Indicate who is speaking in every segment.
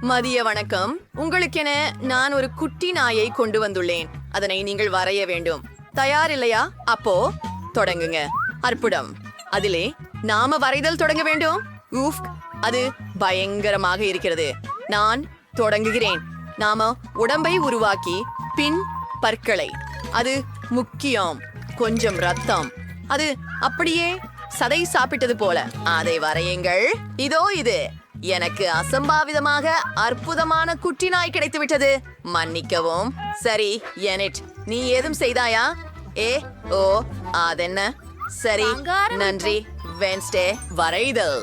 Speaker 1: மதிய வணக்கம். உங்களுக்கென நான் ஒரு குட்டி நாயை கொண்டு வந்துள்ளேன். அதனை நீங்கள் வரைய வேண்டும். தயார் இல்லையா? அப்போ தொடங்குங்க. அற்புதம். அதிலே நாம வரைதல் தொடங்க வேண்டும். ஊஃப், அது பயங்கரமாக இருக்கிறது. நான் தொடங்குகிறேன். நாம உடம்பை உருவாக்கி பின் பற்களை. அது முக்கியம். கொஞ்சம் ரத்தம். அது அப்படியே சதை சாப்பிட்டது போல. அதை வரையுங்கள். இதோ இது. எனக்கு அசம்பாவிதமாக அற்புதமான குட்டி நாய் கிடைத்து விட்டது. மன்னிக்கவும். சரி எனட், நீ ஏதும் செய்தாயா? ஓ, அதென்ன? சரி, நன்றி. வென்ஸ்டே வரைதல்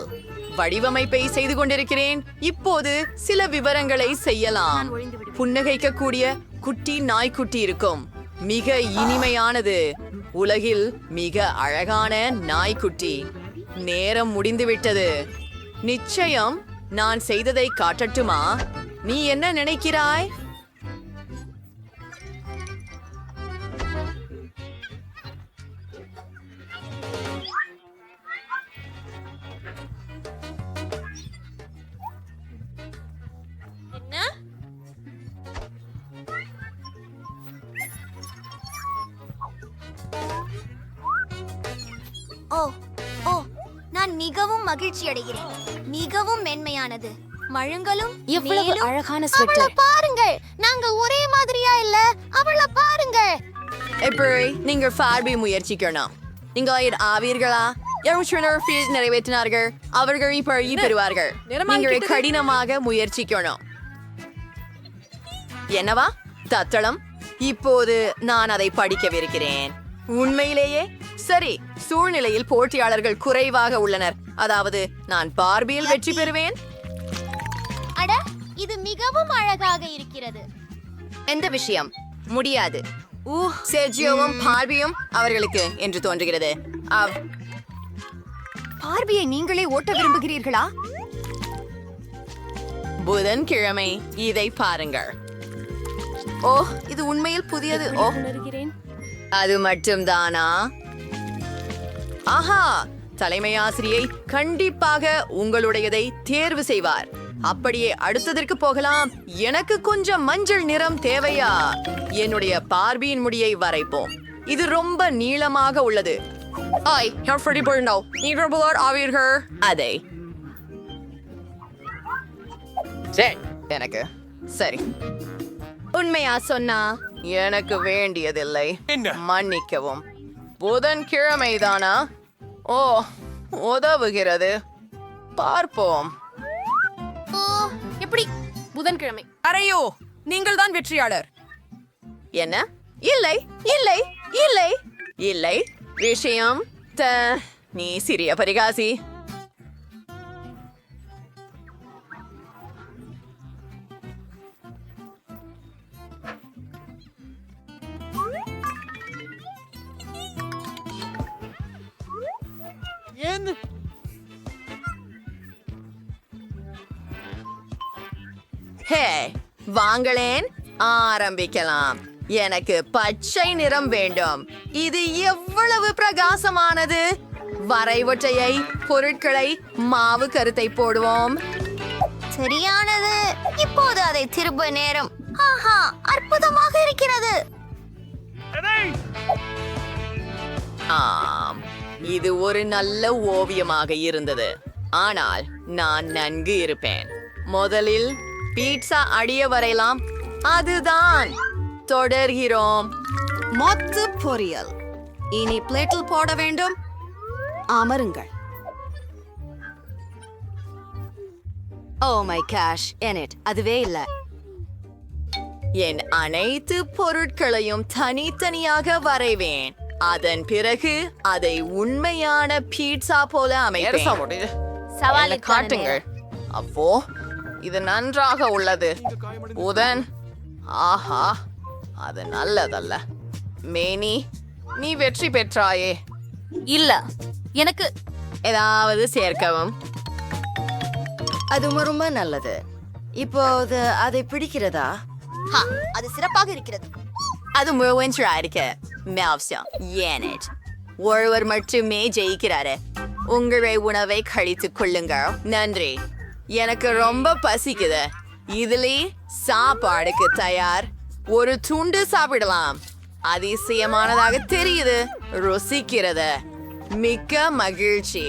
Speaker 1: வடிவமைப்பை செய்து கொண்டிருக்கிறேன். இப்போது சில விவரங்களை செய்யலாம். புன்னகைக்கக்கூடிய குட்டி நாய்க்குட்டி இருக்கும். மிக இனிமையானது. உலகில் மிக அழகான நாய்க்குட்டி. நேரம் முடிந்துவிட்டது. நிச்சயம் நான் செய்ததை காட்டட்டுமா? நீ என்ன நினைக்கிறாய்?
Speaker 2: ஓ ஓ, நான் மிகவும் மகிழ்ச்சி அடைகிறேன். மிகவும் மென்மையானது. மழுங்களும்
Speaker 3: எவ்வளவு
Speaker 2: மேலும்.
Speaker 3: அழகான
Speaker 2: அவளை
Speaker 3: ஸ்வெட்டர்.
Speaker 2: பாருங்கள். நாங்க ஒரே மாதிரியா இல்ல? அவளை பாருங்கள்.
Speaker 1: எப்படி நீங்கள் ஃபார்பி முயற்சிக்கணும். நீங்கள் ஆவீர்களா? நிறைவேற்றினார்கள். அவர்கள் இப்பழி பெறுவார்கள். நீங்கள் கடினமாக முயற்சிக்கணும். என்னவா தத்தளம்? இப்போது நான் அதை படிக்கவிருக்கிறேன். உண்மையிலேயே சரி. சூழ்நிலையில் போட்டியாளர்கள் குறைவாக உள்ளனர். அதாவது நான் பார்பியில் வெற்றி பெறுவேன்.
Speaker 2: அட, இது மிகவும் அழகாக இருக்கிறது.
Speaker 1: எந்த விஷயம் முடியாது. செர்ஜியோவும் பார்பியும் அவர்களுக்கு என்று தோன்றுகிறது.
Speaker 3: பார்பியை நீங்களே ஓட்ட விரும்புகிறீர்களா?
Speaker 1: புதன்கிழமை இதை பாருங்கள். ஓ, இது உண்மையில் புதியது. ஓ, அது மட்டும்தானா? ஆஹா, தலைமை ஆசிரியை கண்டிப்பாக உங்களுடையதை தேர்வு செய்வார். அப்படியே அடுத்ததற்கு போகலாம். எனக்கு கொஞ்சம் மஞ்சள் நிறம் தேவையா? என்னுடைய பார்பியின் முடியை வரைப்போம். இது ரொம்ப நீளமாக உள்ளது. அதை எனக்கு சரி. உண்மையா சொன்னா எனக்கு வேண்டியதில்லை. மன்னிக்கவும். புதன்கிழமைதானா? ஓ, உதவுகிறது. பார்ப்போம்.
Speaker 3: ஓ, எப்படி? புதன்கிழமை. அரையோ, நீங்கள் தான் வெற்றியாளர்.
Speaker 1: என்ன? இல்லை இல்லை இல்லை இல்லை. விஷயம் நீ சிறிய பரிகாசி. ஹே, வாங்களேன், ஆரம்பிக்கலாம். எனக்கு பச்சை நிறம் வேண்டும். இது எவ்வளவு பிரகாசமானது. வரைவொற்றையை பொருட்களை மாவு கருத்தை போடுவோம்.
Speaker 2: சரியானது. இப்போது அதை திரும்ப நேரம். ஆஹா, அற்புதமாக இருக்கிறது.
Speaker 1: ஆம், இது ஒரு நல்ல ஓவியமாக இருந்தது. ஆனால் நான் நன்கு இருப்பேன். முதலில் பீட்சா அடிய வரையலாம். அதுதான். தொடர்கிறோம்.
Speaker 3: மொத்த பொரியல். இனி பிளேட்டில் போட வேண்டும். அமருங்கள். ஓ மை காஷ், எனிட் அதுவே இல்ல.
Speaker 1: என் அனைத்து பொருட்களையும் தனித்தனியாக வரைவேன். அதன் பிறகு அதை உண்மையான பீட்சா போல அமைப்பேன்.
Speaker 2: சவாலுக்கான
Speaker 1: காட்டுங்கள். அப்போ இது நன்றாக உள்ளது. உதன், ஆஹா, அது நல்லதல்ல. மேனி, நீ வெற்றி பெற்றாயே.
Speaker 3: இல்ல, எனக்கு
Speaker 1: ஏதாவது சேர்க்கவும்.
Speaker 4: அது ரொம்ப நல்லது. இப்போது அதை பிடிக்கிறதா?
Speaker 2: அது சிறப்பாக இருக்கிறது.
Speaker 1: அது முழுவன்றா இருக்க. மேவ்சம் ஏனட் ஒருவர் மட்டுமே ஜெயிக்கிறாரு. உங்களை உணவை கழித்துக் கொள்ளுங்க. நன்றி. எனக்கு ரொம்ப பசிக்குது. இதிலே சாப்பாடுக்கு தயார். ஒரு துண்டு சாப்பிடலாம். அதிசயமானதாக தெரியுது. ருசிக்கிறது. மிக்க மகிழ்ச்சி.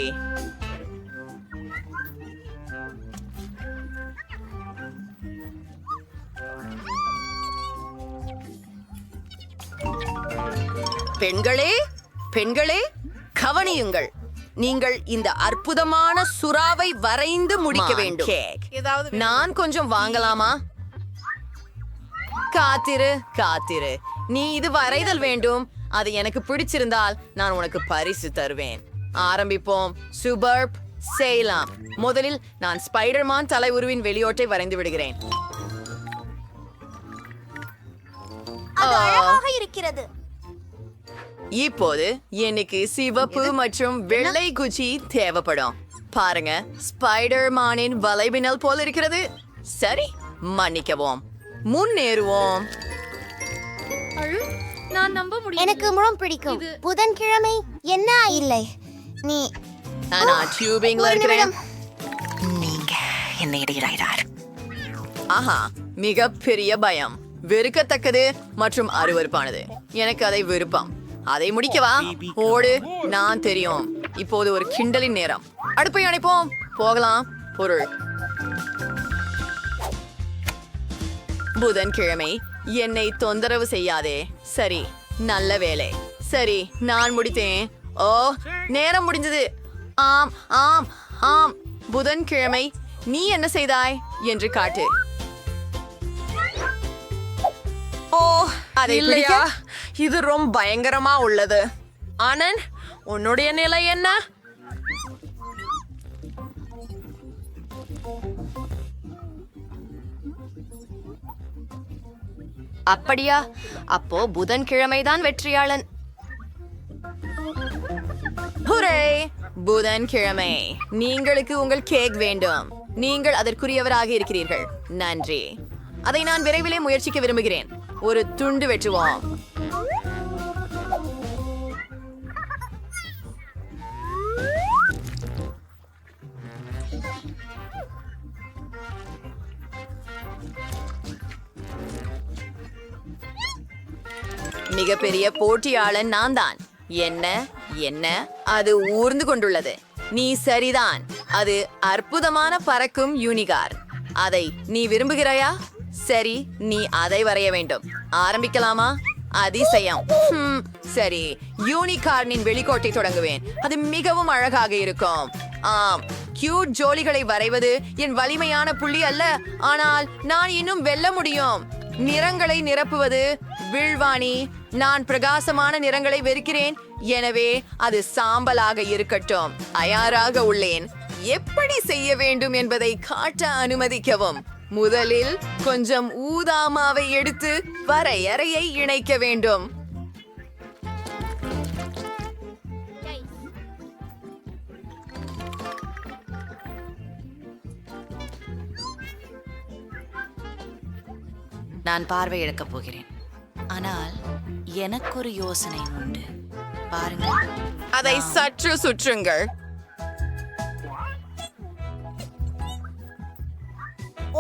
Speaker 1: பெண்களே பெண்களே கவனியுங்கள். நீங்கள் இந்த அற்புதமான சுறாவை வரைந்து முடிக்க வேண்டும். நான் கொஞ்சம் வாங்கலாமா? காத்திரு காத்திரு. நீ இது வரைதல் வேண்டும். அது எனக்கு பிடிச்சிருந்தால் நான் உனக்கு பரிசு தருவேன். ஆரம்பிப்போம். சூப்பர்ப். செய்யலாம். முதலில் நான் ஸ்பைடர்மேன் தலை உருவின் வெளியோட்டை வரைந்து விடுகிறேன்.
Speaker 2: அது அழகாக இருக்கிறது.
Speaker 1: இப்போது எனக்கு சிவப்பு மற்றும் வெள்ளை குச்சி தேவைப்படும். பாருங்க, ஸ்பைடர்மேனின் வலைபின்னல் போல இருக்கிறது. சரி, மன்னிக்கவும். முன்னேறுவோம்.
Speaker 5: நான் நம்ப முடியும்.
Speaker 2: எனக்கு முழம் பிடிக்கும். புதன்கிழமை என்ன இல்லை. நீ
Speaker 1: நான் டியூபிங்ல இருக்கிறேன்.
Speaker 4: நீங்க என்ன இடையிறார்?
Speaker 1: ஆஹா, மிகப்பெரிய பயம். வெறுக்கத்தக்கது மற்றும் அருவருப்பானது. எனக்கு அதை விருப்பம். அதை முடிக்கவா? ஓடு. நான் தெரியும். இப்போது ஒரு கிண்டலின் நேரம். அடுப்பை அணைப்போம். போகலாம். பொருள். புதன்கிழமை. என்னை தொந்தரவு செய்யாதே. சரி, நல்ல வேலை. சரி, நான் முடித்தேன். ஓ, நேரம் முடிஞ்சது. ஆம் ஆம் ஆம். புதன்கிழமை. நீ என்ன செய்தாய் என்று காட்டு.
Speaker 5: ஓ,
Speaker 1: அதை
Speaker 5: இல்லையா?
Speaker 1: பிடிக்க?
Speaker 5: இது ரொம்ப பயங்கரமா உள்ளது. ஆனந்த், உன்னுடைய நிலை என்ன?
Speaker 3: அப்படியா? அப்போ புதன்கிழமைதான் வெற்றியாளன்.
Speaker 1: ஹுரே! புதன்கிழமை. நீங்களுக்கு உங்கள் கேக் வேண்டும். நீங்கள் அதற்குரியவராக இருக்கிறீர்கள். நன்றி. அதை நான் விரைவிலே முயற்சிக்க விரும்புகிறேன். ஒரு துண்டு வெட்டுவோம். மிகப்பெரிய போட்டியாளன் நான் தான். என்ன என்ன அது ஊர்ந்து கொண்டுள்ளது. நீ சரிதான். அது அற்புதமான பறக்கும் யூனிகார். அதை நீ விரும்புகிறாயா? சரி, நீ அதை வரைய வேண்டும். ஆரம்பிக்கலாமா? அதிசயம். சரி, யூனிகார்னின் வெளிக்கோட்டை தொடங்குவேன். அது மிகவும் அழகாக இருக்கும். ஆம், கியூட் ஜோலிகளை வரைவது என் வலிமையான புள்ளி அல்ல. ஆனால் நான் இன்னும் வெல்ல முடியும். நிறங்களை நிரப்புவது விழ்வாணி. நான் பிரகாசமான நிறங்களை வெறுக்கிறேன். எனவே அது சாம்பலாக இருக்கட்டும். தயாராக உள்ளேன். எப்படி செய்ய வேண்டும் என்பதை காட்ட அனுமதிக்கவும். முதலில் கொஞ்சம் ஊதாமாவை எடுத்து வரையறையை இணைக்க வேண்டும்.
Speaker 4: நான் பார்வை இழக்கப் போகிறேன். ஆனால் எனக்கு ஒரு யோசனை உண்டு. பாருங்க,
Speaker 1: அதை சற்று சுற்றுங்கள்.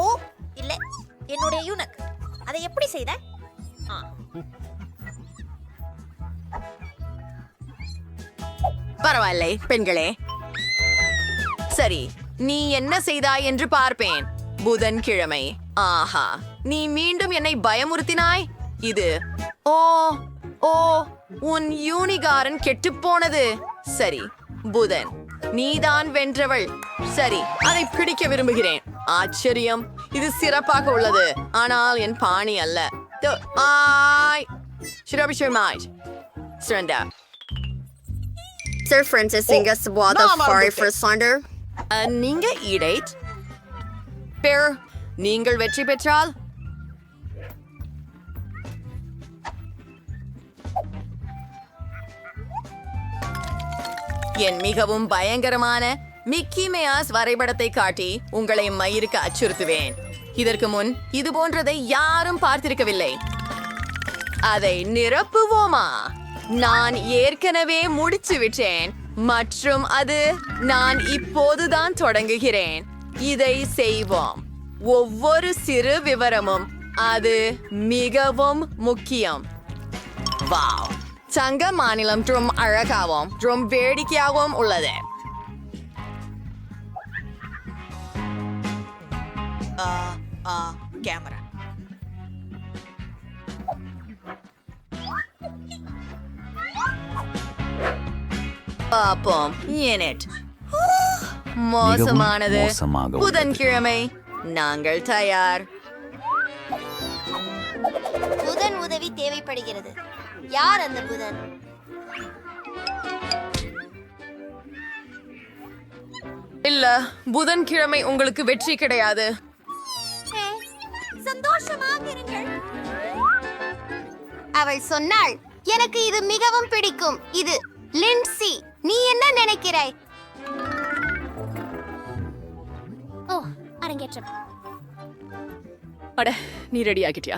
Speaker 2: ஓ இல்லை, என்னுடைய யூனக். அதை எப்படி செய்த?
Speaker 1: பரவாயில்லை பெண்களே. சரி, நீ என்ன செய்தாய் என்று பார்ப்பேன். புதன்கிழமை. ஆஹா, நீ மீண்டும் என்னை பயமுறுத்தினாய். இது ஓ ஓ உன் யூனிகாரன் கெட்டுப்போனது. சரி, புதன், நீதான் வென்றவள். சரி, அதை பிடிக்க விரும்புகிறேன். ஆச்சரியம். இது சிறப்பாக உள்ளது. ஆனால் என் பாணி அல்ல.
Speaker 3: Sir Francis Ingas Wada Fari for Sander.
Speaker 1: நீங்க இடேட் பேர். நீங்கள் வெற்றி பெற்றால் என் மிகவும் பயங்கரமான மிக்கி மேயாஸ் வரைபடத்தை காட்டி உங்களை மயிருக்கு அச்சுறுத்துவேன். இதற்கு முன் இது போன்றதை யாரும் பார்த்திருக்கவில்லை. அதை நிரப்புவோமா? நான் ஏற்கனவே முடிச்சு விட்டேன் மற்றும் அது நான் இப்போதுதான் தொடங்குகிறேன். இதை செய்வோம். ஒவ்வொரு சிறு விவரமும் அது மிகவும் முக்கியம். வாவ், சங்க மாநிலம் ரொம்ப அழகாகவும் ரொம்ப வேடிக்கையாகவும் உள்ளது.
Speaker 5: கேமரா
Speaker 1: பாப்போம். யூனிட் மோசமானது.
Speaker 6: மோசமாக உள்ளது.
Speaker 1: புதன்கிழமை நாங்கள் தயார்.
Speaker 2: புதன் உதவி தேவைப்படுகிறது. யார் அந்த புதன்?
Speaker 1: இல்ல, புதன்கிழமை உங்களுக்கு வெற்றி கிடையாது.
Speaker 2: சந்தோஷமாக இருங்கள். அவள் சொன்னாள், எனக்கு இது மிகவும் பிடிக்கும். இது லின்சி. நீ என்ன நினைக்கிறாய்? ஓ, அரங்கேற்றம்.
Speaker 7: அட, நீ ரெடி ஆகிட்டியா?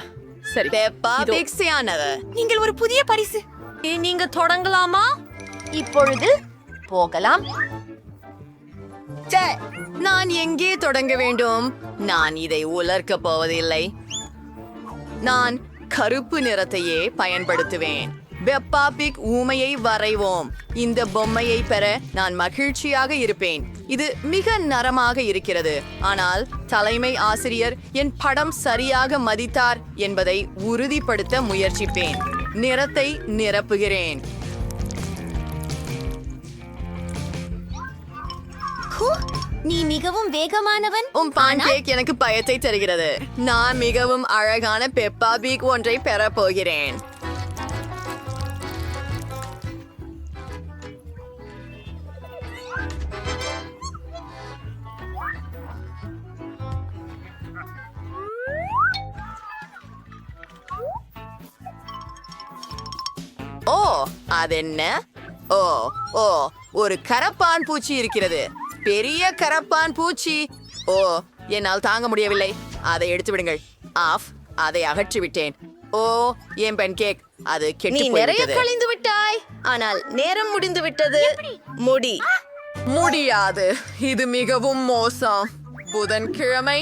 Speaker 7: சரி.
Speaker 1: பெப்பா
Speaker 7: இதோ.
Speaker 1: பிக்ஸியானது.
Speaker 5: நீங்கள் ஒரு புதிய பரிசு.
Speaker 1: நீங்க தொடங்கலாமா?
Speaker 2: இப்பொழுது போகலாம்.
Speaker 1: ச்சே, நான் எங்கே தொடங்க வேண்டும்? நான் இதை உலர்க்கப் போவதில்லை. நான் கருப்பு நிறத்தையே பயன்படுத்துவேன். பெப்பா பிக் ஊமையை வரைவோம். இந்த பொம்மையை பெற நான் மகிழ்ச்சியாக இருப்பேன். இது மிக நரமாக இருக்கிறது, ஆனால் தலைமை ஆசிரியர் என் படம் சரியாக மதித்தார் என்பதை உறுதிப்படுத்த முயற்சிப்பேன். நிறத்தை நிரப்புகிறேன்.
Speaker 2: ஹூ, நீ மிகவும் வேகமானவன்.
Speaker 1: பான்கேக் எனக்கு பயத்தை தருகிறது. நான் மிகவும் அழகான பெப்பா பிக் ஒன்றை பெறப் போகிறேன். ஓ, அதென்ன? ஓ ஓ ஒரு கரப்பான் பூச்சி இருக்கிறது. பெரிய கரப்பான் பூச்சி. ஓ, என்னால் தாங்க முடியவில்லை. அதை எடுத்து விடுங்கள். ஆஃப். அதை அகற்றி விட்டேன். ஓ, என் பென் கேக், அது கெட்டு போய்விட்டது.
Speaker 3: கழிந்து விட்டாய், ஆனால் நேரம் முடிந்து விட்டது. முடி.
Speaker 1: முடியாது. இது மிகவும் மோசம். புதன்கிழமை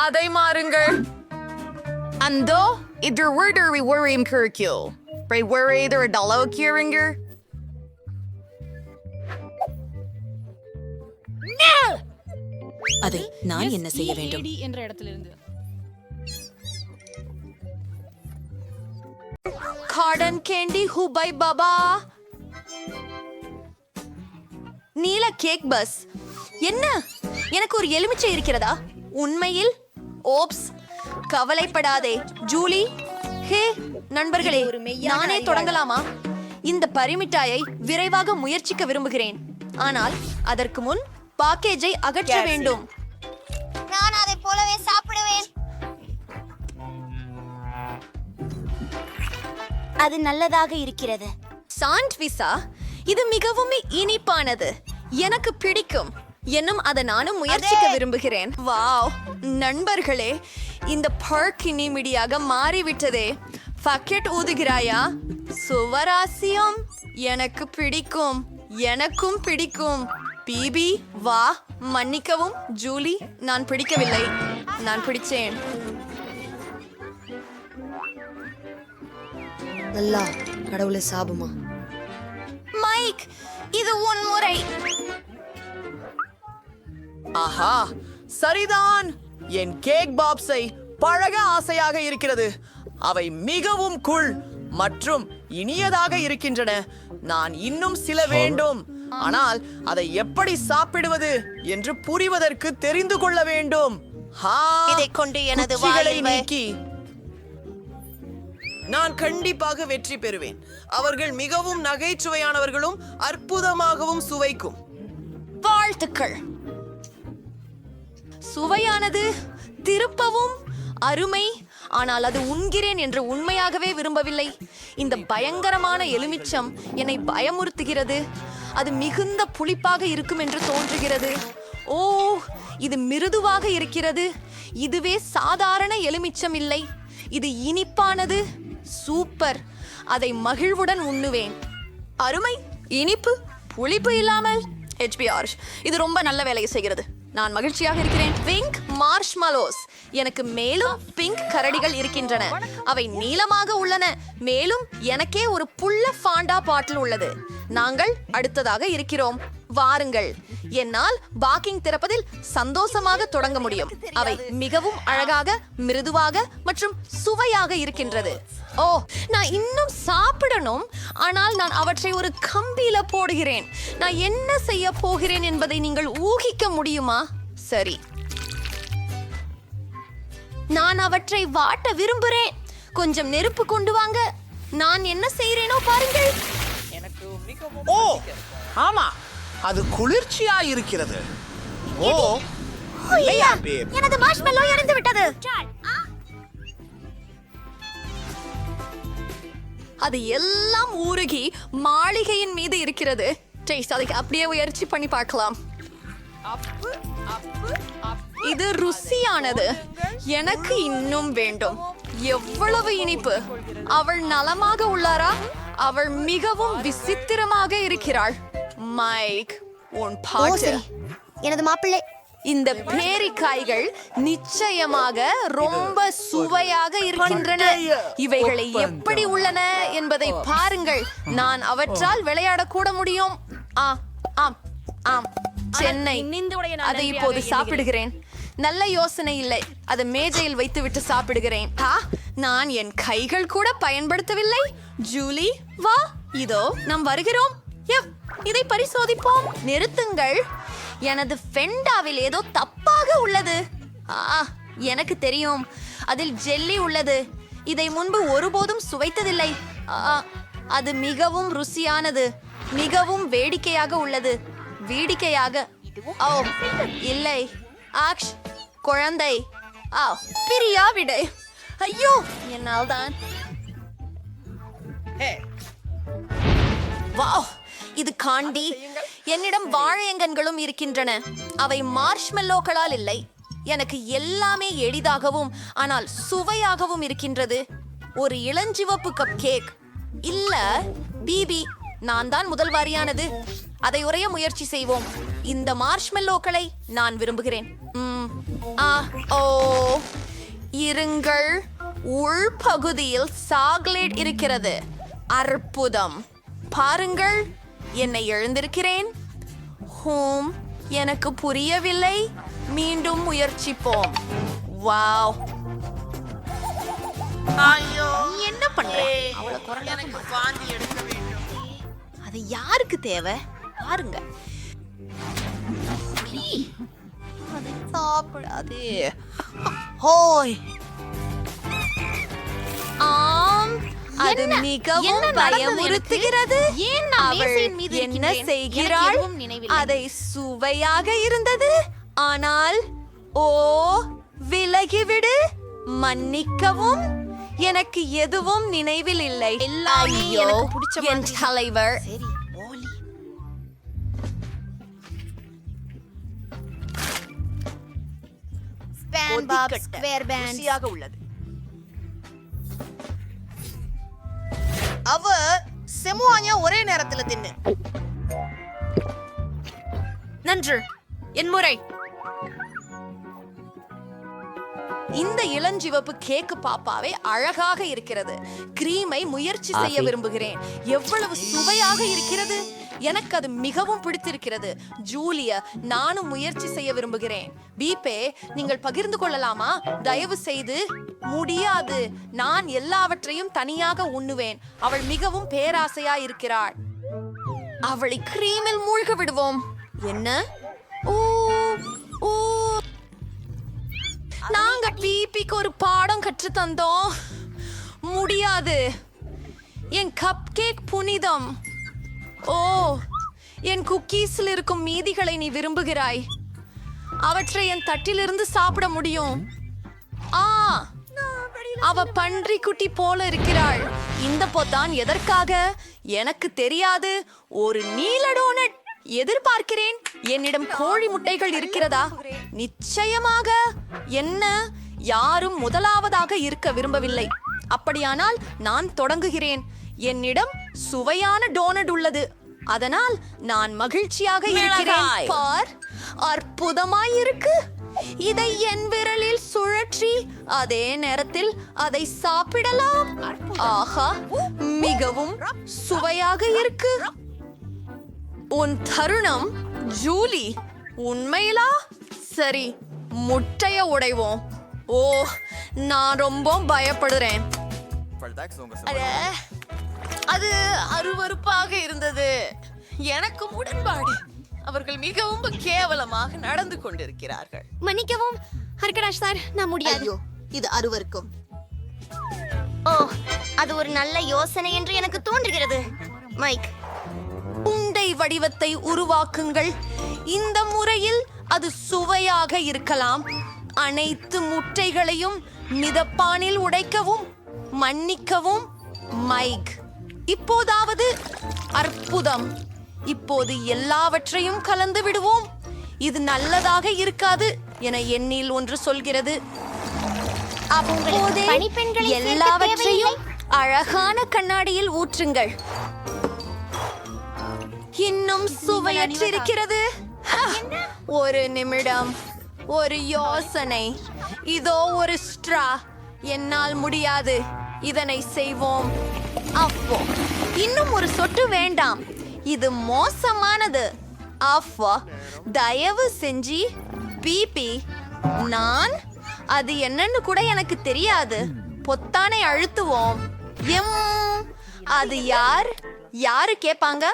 Speaker 1: அதை மாறுங்கள். அந்தோ இது விடுவி worrying curricle. Pray worry there a dollar kieringer.
Speaker 4: அதை நான் என்ன செய்ய வேண்டும்?
Speaker 7: என்ற இடத்திலிருந்து
Speaker 1: கார்டன் கேண்டி ஹுபை பாபா. நீல கேக் பஸ். என்ன? எனக்கு ஒரு எலுமிச்சை இருக்கிறதா? உண்மையில்? ஓப்ஸ், கவலைப்படாதே ஜூலி. ஹே நண்பர்களே, நானே தொடங்கலாமா? இந்த பரிமிட்டாயை விரைவாக முயற்சிக்க விரும்புகிறேன், ஆனால் அதற்கு முன் பாக்கேஜை அகற்ற வேண்டும்.
Speaker 2: நான் அதை போலவே சாப்பிடுவேன். அது நல்லதாக இருக்கிறது.
Speaker 1: சாண்ட்விசா, இது மிகவும் இனிப்பானது. எனக்கு பிடிக்கும். என்னும் அதை நானும் முயற்சிக்க விரும்புகிறேன். வாவ் நண்பர்களே, இந்த பர்க் இனிமிடியாக மாறிவிட்டதே. பக்கெட் ஊதுகிறாயா? சுவராசியம். எனக்கு பிடிக்கும். எனக்கும் பிடிக்கும். பிபி வா. மன்னிக்கவும் ஜூலி, நான் பிடிக்கவில்லை. நான் பிடிச்சேன்.
Speaker 3: நல்லா, கடவுளை சாபமா.
Speaker 2: மைக், இது உன் முறை.
Speaker 1: ஆஹா, சரிதான். என் கேக் பாப்ஸை பழக ஆசையாக இருக்கிறது. அவை மிகவும் கூல் மற்றும் இனியதாக இருக்கின்றன. நான் இன்னும் சில வேண்டும், ஆனால் அதை எப்படி சாப்பிடுவது என்று புரிவதற்கு தெரிந்து கொள்ள வேண்டும்.
Speaker 5: இதைக் கொண்டு எனது
Speaker 1: குச்சிகளை
Speaker 5: வாயில்
Speaker 1: நீக்கி
Speaker 5: நான் கண்டிப்பாக வெற்றி பெறுவேன். அவர்கள் மிகவும் நகைச்சுவையானவர்களும் அற்புதமாகவும் சுவைக்கும்.
Speaker 1: வாழ்த்துக்கள். சுவையானது, திருப்பவும் அருமை. ஆனால் அது உண்கிறேன் என்று உண்மையாகவே விரும்பவில்லை. இந்த பயங்கரமான எலுமிச்சம் என்னை பயமுறுத்துகிறது. அது மிகுந்த புளிப்பாக இருக்கும் என்று தோன்றுகிறது. ஓ, இது மிருதுவாக இருக்கிறது. இதுவே சாதாரண எலுமிச்சம் இல்லை. இது இனிப்பானது. சூப்பர். அதை மகிழ்வுடன் உண்ணுவேன். அருமை. இனிப்பு, புளிப்பு இல்லாமல். HBR, இது ரொம்ப நல்ல வேலையை செய்கிறது. நான் மகிழ்ச்சியாக இருக்கிறேன். விங்க் மார்ஷ்மலோஸ். எனக்கு மேலும் பிங்க் கரடிகள் இருக்கின்றன. அவை நீளமாக உள்ளன. மேலும் எனக்கே ஒரு புள்ள ஃபாண்டா பாட்டில் உள்ளது. நாங்கள் அடுத்ததாக இருக்கிறோம். வாருங்கள். என்னால் பாக்கிங் திறப்பதில் சந்தோஷமாக தொடங்க முடியும். அவை மிகவும் அழகாக, மிருதுவாக மற்றும் சுவையாக இருக்கின்றது. ஓ, நான் இன்னும் சாப்பிடணும். ஆனால் நான் அவற்றை ஒரு கம்பியில போடுகிறேன். நான் என்ன செய்ய போகிறேன் என்பதை நீங்கள் ஊகிக்க முடியுமா? சரி, நான் அவற்றை வாட்ட விரும்புகிறேன். கொஞ்சம் நெருப்பு கொண்டு வாங்க. நான் என்ன செய்கிறேனோ பாருங்கள்.
Speaker 6: ஓ ஆமா, அது குளிர்ச்சியா இருக்கிறது. ஓ இல்லையா பேப்?
Speaker 2: எனது மார்ஷ்மெல்லோ எரிந்து விட்டது.
Speaker 1: அது எல்லாம் ஊருகி மாளிகையின் மீது இருக்கிறது. டேஸ்ட் அதை அப்படியே உயர்ச்சி பண்ணி பார்க்கலாம். இது ருசியானது. எனக்கு இன்னும் வேண்டும். எவ்வளவு இனிப்பு! அவள் நலமாக உள்ளாரா? அவள் மிகவும் விசித்திரமாக இருக்கிறாள். மைக், உன் பாட்டு.
Speaker 2: எனது மாப்பிள்ளை.
Speaker 1: இந்த பேரிக்காய்கள் நிச்சயமாக ரொம்ப சுவையாக இருக்கின்றன. இவைகளை எப்படி உள்ளன என்பதை பாருங்கள். நான் அவற்றால் விளையாடக்கூட முடியும். ஆம் ஆம், சென்னை. அதை இப்போது சாப்பிடுகிறேன். நல்ல யோசனை இல்லை. அதை மேஜையில் வைத்துவிட்டு சாப்பிடுகிறேன். நான் என் கைகள் கூட பயன்படுத்தவில்லை. ஜூலி, வா, இதோ நாம் வருகிறோம். இதை பரிசோதிப்போம். நிறுத்துங்கள். எனது ஃபெண்டாவில் ஏதோ தப்பாக உள்ளது. எனக்கு தெரியும், அதில் ஜெல்லி உள்ளது. இதை முன்பு ஒருபோதும் சுவைத்ததில்லை. அது மிகவும் ருசியானது. மிகவும் வேடிக்கையாக உள்ளது. வேடிக்கையாக. ஓ இல்லை, ஆக்ஷ், குழந்தை. பிரியா விடை. ஐயோ, என்னால் தான். வாவ், இது காண்டி. என்னிடம் வாழையங்கன்களும் இருக்கின்றன. அவை மார்ஷ்மெல்லோக்களால் இல்லை. எனக்கு எல்லாமே எளிதாகவும் ஆனால் சுவையாகவும் இருக்கின்றது. ஒரு இளஞ்சிவப்பு கப் கேக். இல்ல, பிபி, நான் தான் முதல் வாரியானது. அதை உரைய முயற்சி செய்வோம். இந்த மார்ஷ்மெல்லோக்களை நான் விரும்புகிறேன். ஓ, இருங்கள். உள்பகுதியில் சாக்லேட் இருக்கிறது. அற்புதம். பாருங்கள், என்னை எழுந்திருக்கிறேன். ஹோம், எனக்கு புரியவில்லை. மீண்டும் முயற்சிப்போம். வாவ்,
Speaker 5: என்ன பண்ற? எனக்கு வாந்தி எடுக்க வேண்டும்.
Speaker 1: அது யாருக்கு தேவை? பாருங்க. அதை சாப்பிடாதே. ஹோய். ஆம், அது மிகவும் பயமுறுத்துகிறது. அவள் என்ன செய்கிறாள்? அதை சுவையாக இருந்தது. ஆனால் ஓ, விலகிவிடு. மன்னிக்கவும், எனக்கு எதுவும் நினைவில் இல்லை. ஐயோ, என் தலைவர். உள்ளது.
Speaker 5: அவ செமுவானியா ஒரே நேரத்துல தின்னு. நன்று, என் முறை.
Speaker 1: இந்த இளஞ்சிவப்பு கேக்கு பாப்பாவே அழகாக இருக்கிறது. கிரீமை முயற்சி செய்ய விரும்புகிறேன். எவ்வளவு சுவையாக இருக்கிறது! எனக்கு அது மிகவும் பிடித்திருக்கிறது. ஜூலிய, நானும் முயற்சி செய்ய விரும்புகிறேன். பீப்பே, நீங்கள் பகிர்ந்து கொள்ளலாமா? தயவு செய்து. முடியாது. நான் எல்லாவற்றையும் தனியாக உண்ணுவேன். அவள் மிகவும் பேராசையா இருக்கிறாள். அவளை கிரீமில் மூழ்க விடுவோம். என்ன? ஓ ஓ, நாங்க பிபிக்கு ஒரு பாடம் கற்று தந்தோம். முடியாது. என் கப் கேக் புனிதம். ஓ, என் குக்கீஸில் இருக்கும் மீதிகளை நீ விரும்புகிறாய். அவற்றை என் தட்டிலிருந்து சாப்பிட முடியும். அவ பன்றி குட்டி போல இருக்கிறாள். இந்த பொத்தான் எதற்காக எனக்கு தெரியாது. ஒரு நீல டோனட் எதிர்பார்க்கிறேன். என்னிடம் கோழி முட்டைகள் இருக்கிறதா? நிச்சயமாக. என்ன, யாரும் முதலாவதாக இருக்க விரும்பவில்லை. அப்படியானால் நான் தொடங்குகிறேன். என்னிடம் சுவையான டோனட் உள்ளது. அதனால் நான் மகிழ்ச்சியாக இருக்கிறேன். பார், அற்புதமாய் இருக்கு. இதை என் விரலில் சுழற்றி அதே நேரத்தில் அதை சாப்பிடலாம். ஆஹா, மிகவும் சுவையாக இருக்கு. உன் தருணம் ஜூலி, உண்மையிலா? சரி, முட்டைய உடைவோம். ஓ, நான் ரொம்ப பயப்படுறேன். அட, அது அருவருப்பாக இருந்தது. எனக்கு உடன்பாடு. அவர்கள் மிகவும் கேவலமாக நடந்து கொண்டிருக்கிறார்கள்.
Speaker 2: மன்னிக்கவும் ஹர்கடாஷ் சார், நான் முடியாது.
Speaker 3: இது அருவருக்கும்.
Speaker 2: ஓ, அது ஒரு நல்ல யோசனை என்று எனக்கு தோன்றுகிறது. மைக்,
Speaker 1: உண்டை வடிவத்தை உருவாக்குங்கள். இந்த முறையில் அது சுவையாக இருக்கலாம். அனைத்து முட்டைகளையும் மிதப்பானில் உடைக்கவும். மன்னிக்கவும் மைக். இப்போதாவது அப்போது இப்போது எல்லாவற்றையும் கலந்து விடுவோம். இது நல்லதாக இருக்காது என எண்ணில் ஒன்று சொல்கிறது. அப்போதே
Speaker 2: பணிப்பெண்களை சேர்க்க
Speaker 1: எல்லாவற்றையும்
Speaker 2: தேவையில்லை.
Speaker 1: அழகான கண்ணாடியில் ஊற்றுங்கள். இன்னும் சுவையற்றிருக்கிறது. ஒரு நிமிடம், ஒரு யோசனை. இதோ ஒரு ஸ்ட்ரா. என்னால் முடியாது. இதனை செய்வோம். அப்போ இன்னும் ஒரு சொட்டு வேண்டாம். இது மோசமானது. அப்போ தயவு செஞ்சு பிபி. நான் அது என்னன்னு கூட எனக்கு தெரியாது. பொத்தானை அழுத்துவோம். அது யாரு கேட்பாங்க?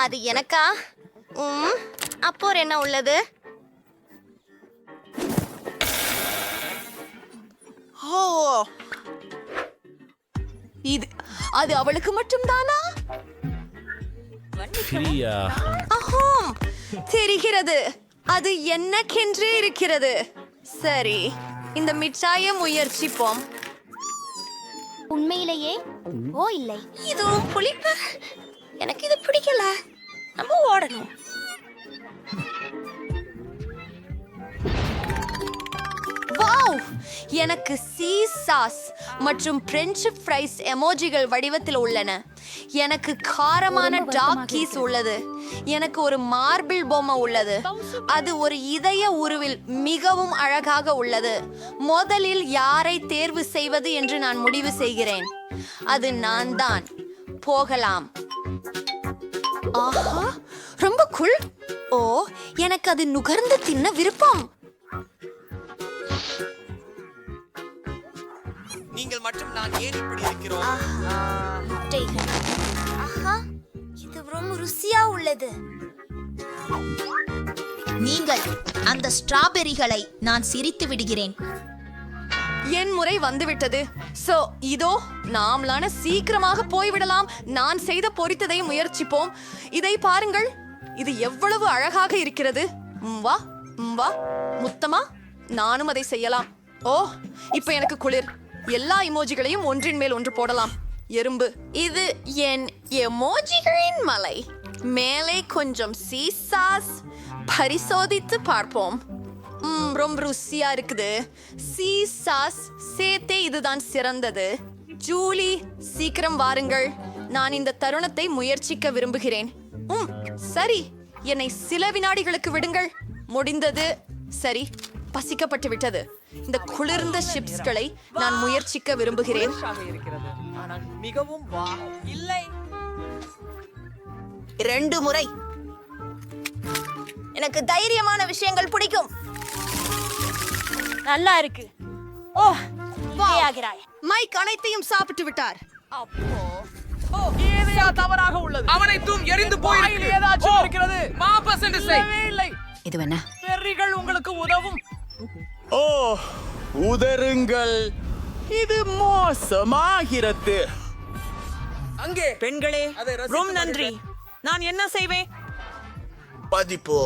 Speaker 2: அது எனக்கா? அப்போ என்ன உள்ளது?
Speaker 1: ஓ, அது அவளுக்கு மட்டும்தானா? ஆஹாம், தெரிகிறது. அது என்னக்கென்றே இருக்கிறது. சரி, இந்த மிட்டாயை முயற்சிப்போம்.
Speaker 2: உண்மையிலேயே? ஓ இல்லை,
Speaker 1: இதுவும் புளிப்பு. எனக்கு இது பிடிக்கல. நம்ம ஓடணும். வாவ், எனக்கு சீஸ் சாஸ் மற்றும் பிரெஞ்சு ஃப்ரைஸ் எமோஜிகள் வடிவத்தில் உள்ளன. எனக்கு காரமான டாக் கீஸ் உள்ளது. எனக்கு ஒரு மார்பிள் பொம்மை உள்ளது. அது ஒரு இதய உருவில் மிகவும் அழகாக உள்ளது. முதலில் யாரை தேர்வு செய்வது என்று நான் முடிவு செய்கிறேன். அது நான் தான். போகலாம். ஆஹா, ரொம்ப குள். ஓ, எனக்கு அது நுகர்ந்து தின்ன விருப்பம்.
Speaker 6: நீங்கள் மட்டும் நான் ஏன் இப்படி இருக்கிறோம்?
Speaker 2: முட்டைகள். ஆஹா, இது ரொம்ப ருசியா உள்ளது.
Speaker 8: நீங்கள் அந்த ஸ்ட்ராபெரிகளை நான் சிரித்து விடுகிறேன்.
Speaker 1: என் முறை வந்துவிட்டது. சோ இதோ நாமளான சீக்கிரமாக போய்விடலாம். நான் செய்த பொரித்ததை முயற்சிப்போம். இதை பாருங்கள். இது எவ்வளவு அழகாக இருக்கிறது. வா வா முத்தமா, நானும் அதை செய்யலாம். ஓ, இப்ப எனக்கு குளிர். எல்லா எமோஜிகளையும் ஒன்றின் மேல் ஒன்று போடலாம். எறும்பு. இது என் எமோஜிகளின் மலை. மேலே கொஞ்சம் சீஸ் சாஸ். பரிசோதித்து பார்ப்போம். ரொம்ப ருசியா இருக்குது. சீஸ் சாஸ் சேர்த்தே இதுதான் சிறந்தது. ஜூலி, சீக்கிரம் வாருங்கள். நான் இந்த தருணத்தை முயற்சிக்க விரும்புகிறேன். சரி, என்னை சில வினாடிகளுக்கு விடுங்கள். முடிந்தது. சரி, பசிக்கப்பட்டு விட்டது. இந்த குளிர்ந்த சிப்ஸ்களை நான் முயற்சிக்க விரும்புகிறேன்.
Speaker 6: மிகவும் வா இல்லை
Speaker 1: 2 முறை. எனக்கு தைரியமான விஷயங்கள் பிடிக்கும்.
Speaker 5: நல்லா இருக்கு. ஓ, ஆகிறாய்.
Speaker 1: மைக் அனைத்தையும் சாப்பிட்டு விட்டார்.
Speaker 6: தவறாக உள்ளது. அவனைத்தும் எரிந்து போயிருக்கு. ஏதாச்சும் இருக்கிறது. வாபஸ் என்று இல்லை.
Speaker 4: இது என்ன?
Speaker 6: பெர்ரிகள் உங்களுக்கு உதவும். ஓ, உதருங்கள். இது மோசமாகிறது. அங்கே
Speaker 5: பெண்களே, ரொம்ப நன்றி. நான் என்ன செய்வேன்?
Speaker 6: பதிப்பு